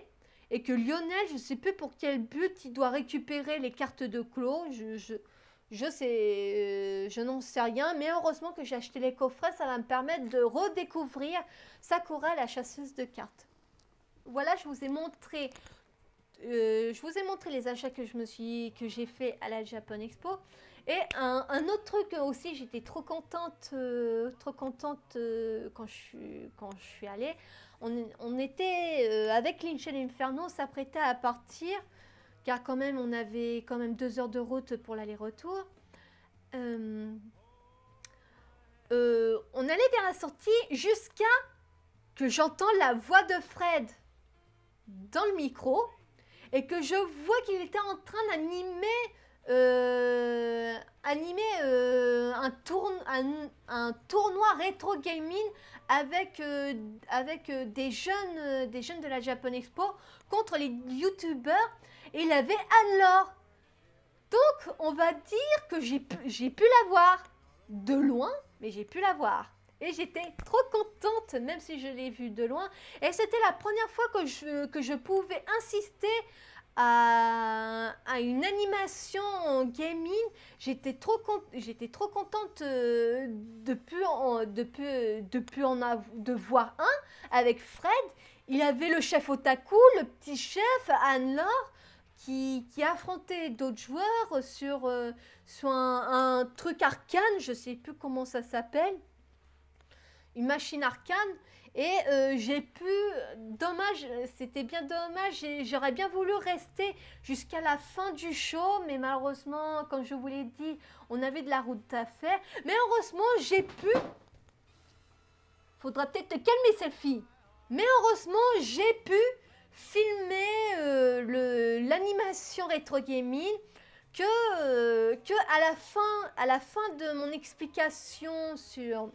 et que Lionel, je sais plus pour quel but, il doit récupérer les cartes de clos. Je n'en sais rien, mais heureusement que j'ai acheté les coffrets, ça va me permettre de redécouvrir Sakura, la chasseuse de cartes. Voilà, je vous ai montré les achats que j'ai fait à la Japan Expo. Et un autre truc aussi, j'étais trop contente quand je suis allée. On était avec Linchen Inferno, on s'apprêtait à partir, car quand même on avait quand même 2 heures de route pour l'aller-retour. On allait vers la sortie jusqu'à que j'entends la voix de Fred dans le micro et que je vois qu'il était en train d'animer un tournoi rétro gaming avec des jeunes de la Japan Expo contre les youtubeurs, et il avait Anne-Laure. Donc on va dire que j'ai pu la voir de loin, mais j'ai pu la voir. Et j'étais trop contente, même si je l'ai vue de loin. Et c'était la première fois que je pouvais insister à une animation en gaming. J'étais trop contente de voir un avec Fred. Il avait le chef Otaku, le petit chef Anne-Laure qui affrontait d'autres joueurs sur un truc arcane, je sais plus comment ça s'appelle, une machine arcane. Et dommage, c'était bien dommage, j'aurais bien voulu rester jusqu'à la fin du show, mais malheureusement, comme je vous l'ai dit, on avait de la route à faire. Mais heureusement, faudra peut-être te calmer, Selfie. Mais heureusement, j'ai pu filmer l'animation rétro gaming que à la fin de mon explication sur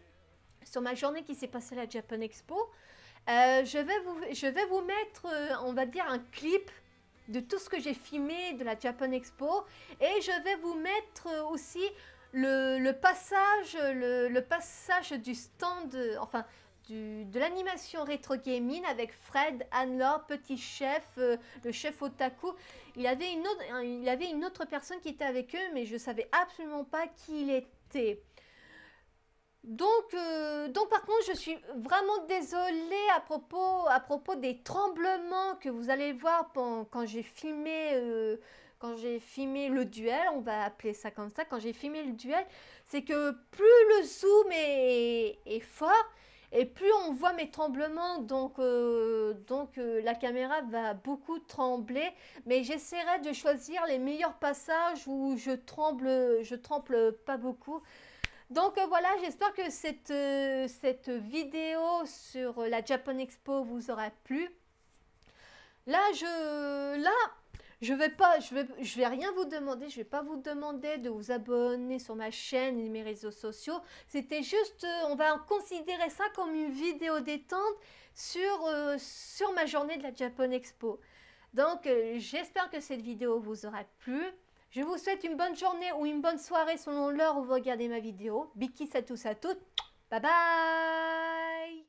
ma journée qui s'est passée à la Japan Expo, je vais vous mettre, on va dire, un clip de tout ce que j'ai filmé de la Japan Expo, et je vais vous mettre aussi le passage du stand, enfin, de l'animation rétro gaming avec Fred, Anne-Laure, petit chef, le chef Otaku. Il y avait une autre personne qui était avec eux, mais je ne savais absolument pas qui il était. Donc par contre, je suis vraiment désolée à propos des tremblements que vous allez voir quand j'ai filmé le duel, on va appeler ça comme ça, quand j'ai filmé le duel, c'est que plus le zoom est fort, et plus on voit mes tremblements, donc la caméra va beaucoup trembler, mais j'essaierai de choisir les meilleurs passages où je tremble pas beaucoup. Donc voilà, j'espère que cette vidéo sur la Japan Expo vous aura plu. Là, je vais rien vous demander, je vais pas vous demander de vous abonner sur ma chaîne et mes réseaux sociaux. C'était juste, on va considérer ça comme une vidéo détente sur ma journée de la Japan Expo. Donc j'espère que cette vidéo vous aura plu. Je vous souhaite une bonne journée ou une bonne soirée selon l'heure où vous regardez ma vidéo. Big kiss à tous et à toutes. Bye bye.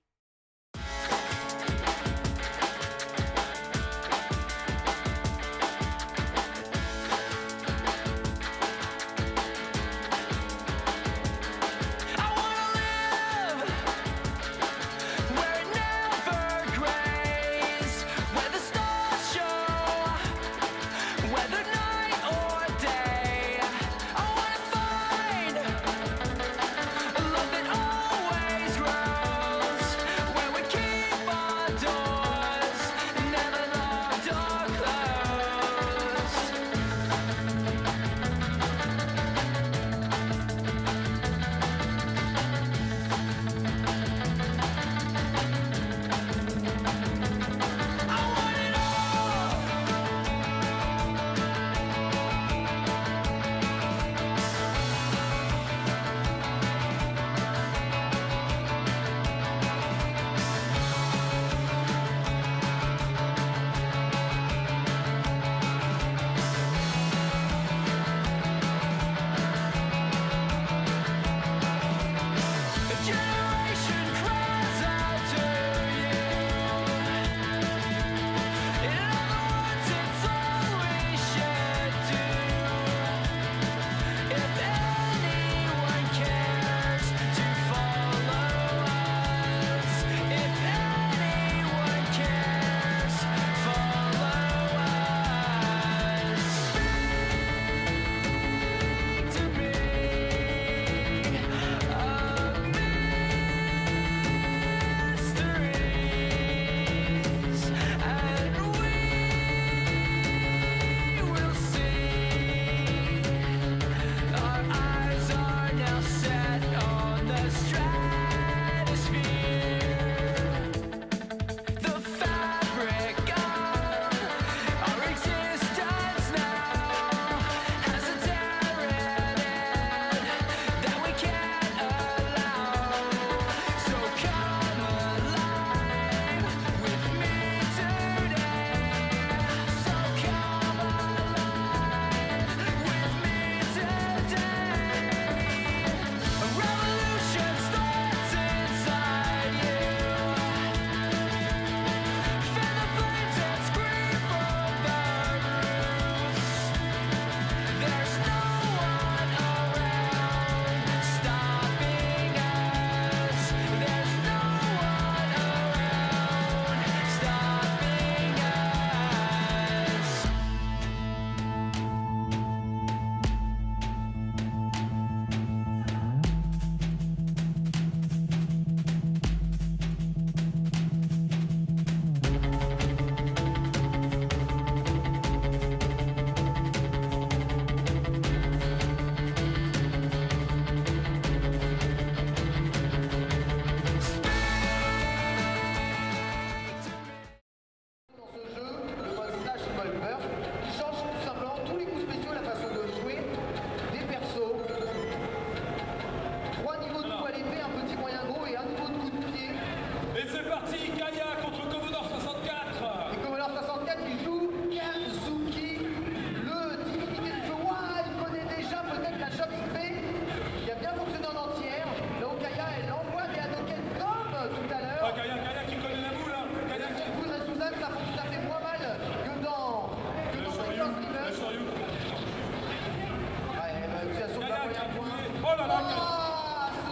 là là. Ah, ce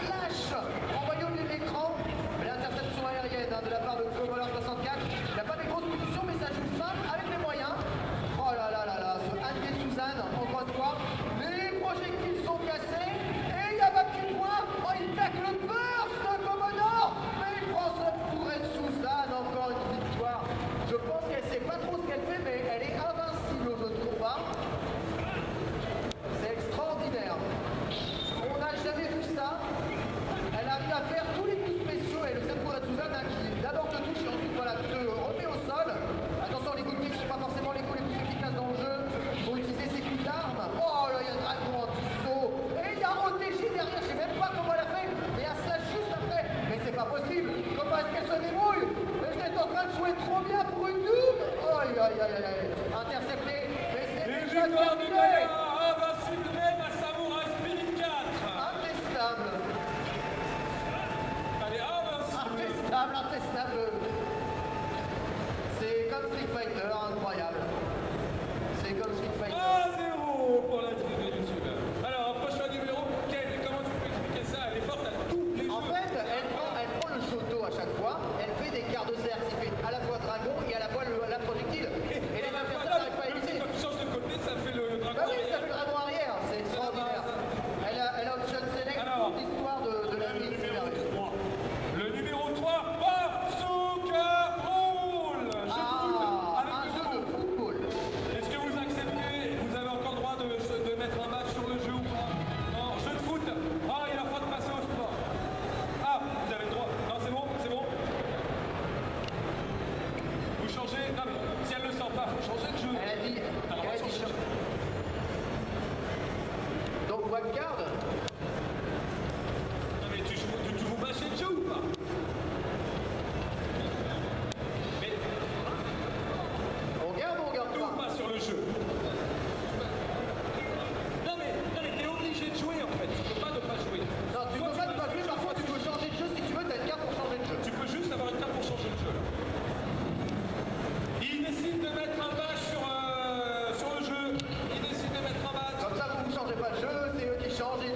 slash envoyé au milieu de l'écran. L'interception aérienne de la part de Commodore 64. Il n'a pas des grosses positions, mais ça joue simple avec les moyens. Oh là là là là, ce Andy Suzanne, encore une fois. Les projectiles sont cassés. Et il y a ma petite pointe. Oh, il tacle le burst, Commodore. Mais il prend son touré de Suzanne. Encore une victoire. Je pense qu'elle ne sait pas trop ce qu'elle fait, mais elle est invincible au jeu de combat. C'est extraordinaire. On n'a jamais vu ça. Elle arrive à faire tous les coups spéciaux et le set pour la Suzanne qui d'abord te touche et ensuite voilà, te remet au sol. Attention, les coups de pied ne sont pas forcément les coups les plus efficaces dans le jeu. Il faut utiliser ses coups d'armes. Oh là, il y a Dragon anti-saut. Et il y a OTJ derrière, je ne sais même pas comment elle a fait. Mais il y a Slash juste après. Mais c'est pas possible. Comment est-ce qu'elle se débrouille? Mais je est en train de jouer trop bien pour une double. Aïe aïe aïe aïe aïe. Intercepté. Mais c'est déjà terminé. Invincible même à Samurai Spirit 4. Intestable. Allez, invincible. Intestable. C'est comme Street Fighter, incroyable. C'est comme Street Fighter. 1-0 pour la TV YouTube. Alors, prochain numéro, Ken, comment tu peux expliquer ça? Elle est forte à tous les jeux. En fait, elle prend le shoto à chaque fois. Elle fait des quarts de cercle. Il fait à la fois dragon et à la fois la projectile. Et les adversaires n'arrivent pas à éviter. Quand tu changes de côté, ça fait le dragon. Bah oui, ça fait le dragon arrière. C'est extraordinaire. Elle a option select Alors, toute l'histoire de la vie. Le numéro 3, Bazooka Ball. Un jeu de football. Est-ce que vous acceptez? Vous avez encore le droit de mettre un match sur le jeu ou pas? Non, jeu de foot. Ah, il a pas de passer au sport. Ah, vous avez le droit. Non, c'est bon, c'est bon. Vous changez. Non, mais si elle ne le sent pas, faut changer de jeu. Elle a dit. T'as le droit de changer de jeu. Donc, wildcard. Non, mais tu vous bâchez le jeu ou pas? Mais On garde ou on garde tout ou pas? pas sur le jeu? Non, mais t'es obligé de jouer en fait. Tu peux pas ne pas jouer. Non, tu peux pas te passer, parfois tu peux changer de jeu si tu veux, t'as une carte pour changer de jeu. Tu peux juste avoir une carte pour changer de jeu. Là. Il décide de mettre un match sur le jeu. Il décide de mettre un match. Comme ça, vous ne changez pas de jeu, c'est eux qui changent et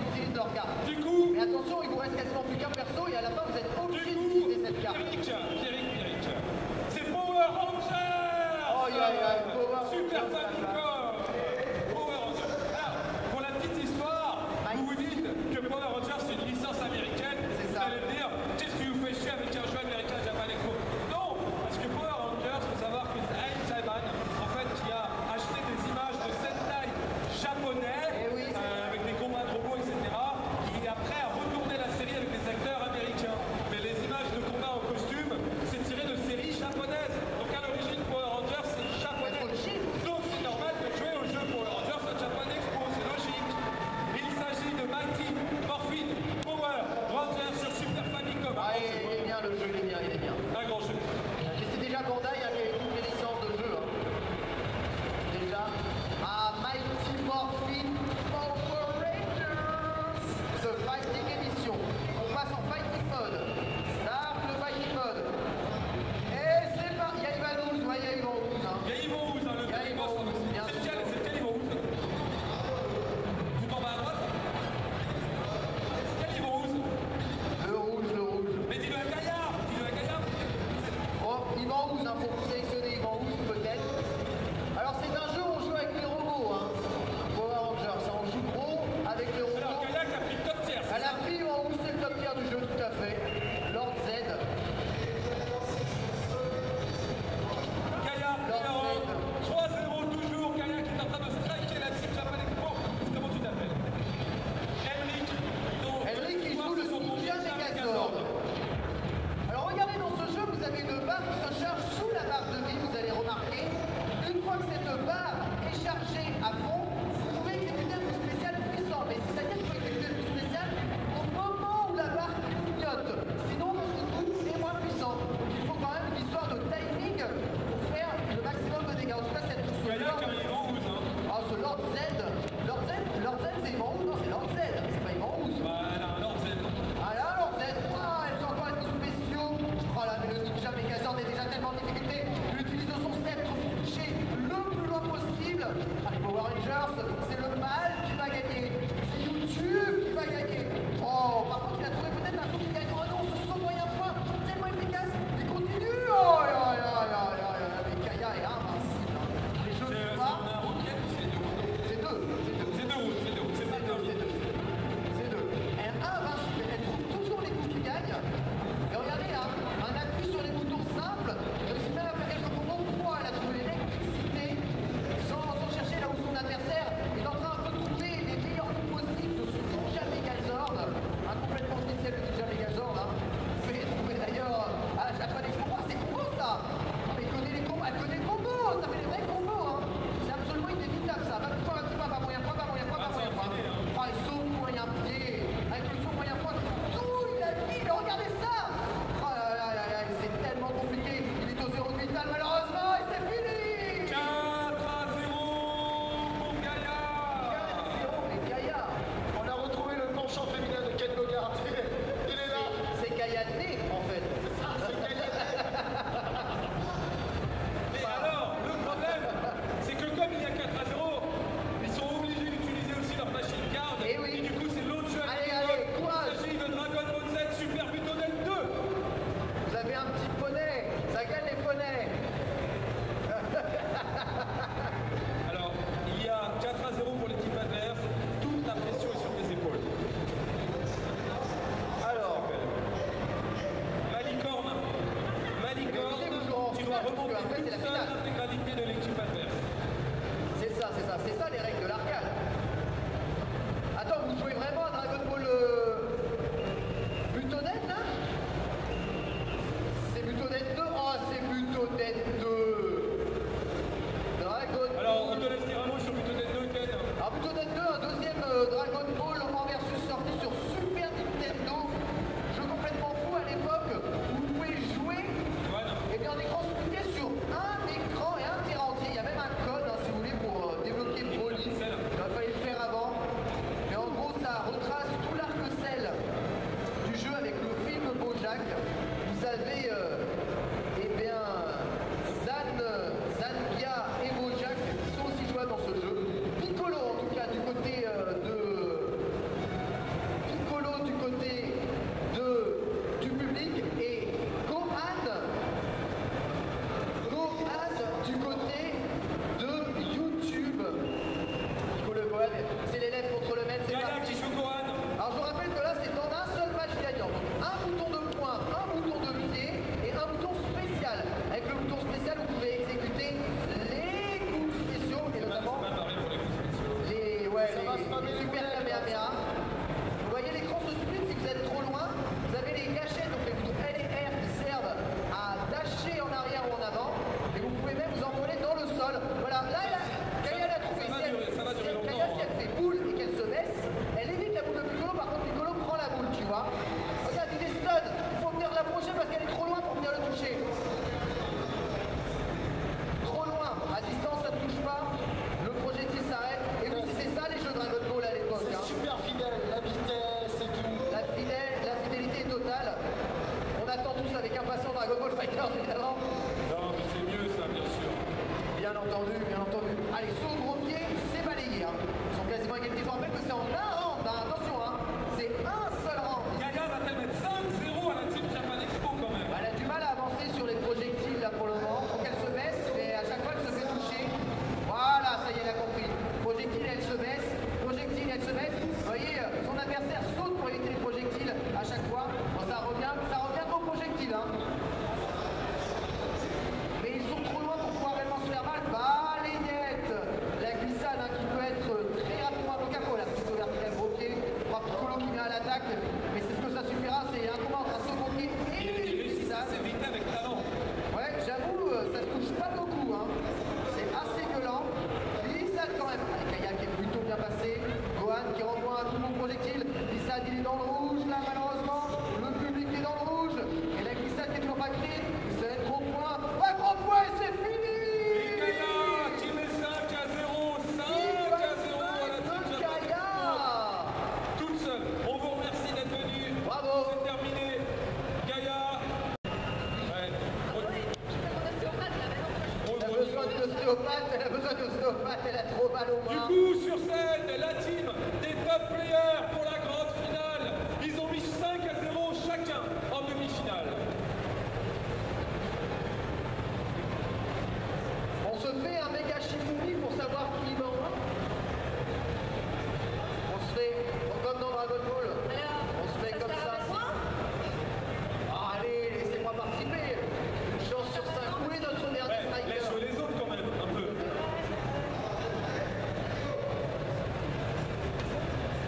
super Kamehameha. Vous voyez l'écran se split si vous êtes trop loin. Vous avez les gâchettes, donc les boutons L et R qui servent à dasher en arrière ou en avant. Et vous pouvez même vous envoler dans le sol. Voilà, là, Gaïa l'a trouvé. Ça va durer longtemps. Gaïa, si elle fait boule et qu'elle se baisse, elle évite la boule de Piccolo. Par contre, Piccolo prend la boule, tu vois. Regarde, il est stun. Il faut venir l'approcher parce qu'elle est trop loin pour venir le toucher. Trop loin. À distance, ça ne touche pas. Le projectile s'arrête. Et oui, c'est ça les jeux Dragon Ball à l'époque. C'est super fidèle, la vitesse et tout. La fidélité est totale. On attend tous avec impatience Dragon Ball Fighters, évidemment. Non, mais c'est mieux ça, bien sûr. Bien entendu, bien entendu. Allez, saut au gros pied, c'est balayé. Hein. Ils sont quasiment égalité. Je vous rappelle que c'est en un round. Hein. Attention, hein. C'est un seul round. Gaïa va-t-elle mettre 5-0 à la Team Japan Expo quand même? Elle a du mal à avancer sur les projectiles là pour le moment. Faut qu'elle se baisse, mais à chaque fois elle se fait toucher. Voilà, ça y est, elle a compris. Projectile, elle se baisse. Projectile, elle se baisse. Vous voyez, son adversaire saute pour éviter les projectiles à chaque fois. Bon, ça revient au projectile. Hein. Mais ils sont trop loin pour pouvoir réellement se faire mal. Balayette. La glissade hein, qui peut être très rapidement bloquable. La petite verticale gros pied. Piccolo qui vient à l'attaque. Mais c'est ce que ça suffira. C'est un combat entre un second pied et Il une réussit glissade. ses éviter avec talent. Ouais, j'avoue, ça se touche pas beaucoup. Hein. C'est assez violent. Glissade quand même. Gaïa qui est plutôt bien passé. Gohan qui renvoie un nouveau projectile. Glissade, il est dans le rouge là, malheureusement. Le public est dans le rouge. Et la glissade qui est toujours pas quittée. C'est gros point. Un gros point et c'est fini. Et Gaïa qui met 5-0. 5-0 à la Team de Japan Gaïa. Expo. Toute seule. On vous remercie d'être venus. Bravo. C'est terminé. Gaïa. Ouais. Elle a besoin d'une ostéopathe. Elle a besoin d'une ostéopathe. Elle a trop mal au Du mains. coup, sur scène, la team des top players pour la grande finale. Ils ont mis 5-0 chacun en demi-finale. On se fait un méga Shifumi pour savoir qui va en haut. On se fait, comme dans Dragon Ball, on se fait comme ça. Ah, allez, laissez-moi participer. Une chance sur 5. Où est notre dernier Ouais, laisse striker? jouer les autres quand même, un peu.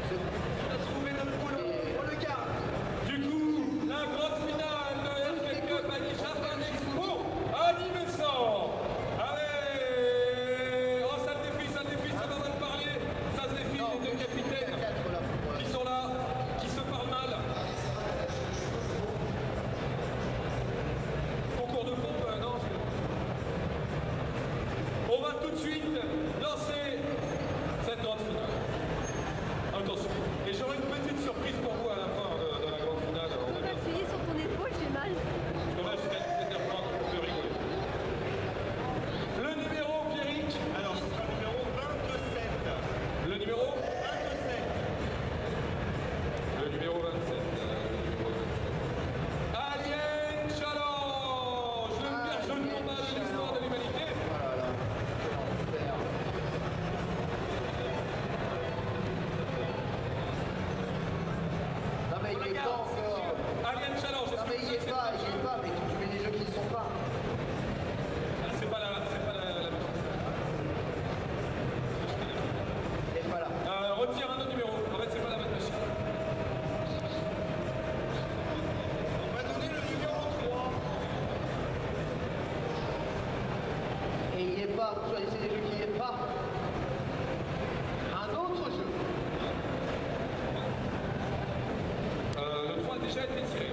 On a trouvé notre boulot, on le garde. Du coup, la grande finale de RK Cup à Japan Expo à Nimessan. Allez, oh ça se défie, ça va mal parler. Ça se défie, les deux capitaines qui sont là, qui se parlent mal. Concours de pompe, non On va tout de suite lancer cette grande finale. Attention. Et j'aurai une petite surprise pour vous à la fin de la grande finale. On va bien Appuyer sur ton épaule, j'ai mal. on va jusqu'à 17h30, on peut rigoler. Le numéro, Pierrick. Alors, ce sera le numéro 27. Le numéro 27. Le numéro 27. Alien Challenge. Le pire jeu de combat de l'histoire de l'humanité. Voilà. Enfer. Non mais il est pas encore. Alien Challenge. Non mais il est pas, mais tu mets des jeux qui ne sont pas. C'est pas la Il est pas là. retire un autre numéro. En fait, c'est pas la bonne machine. On va donner le numéro 3. Et il est pas, vous choisissez des jeux qui n'y est pas. Un autre jeu. Le 3 a déjà été tiré.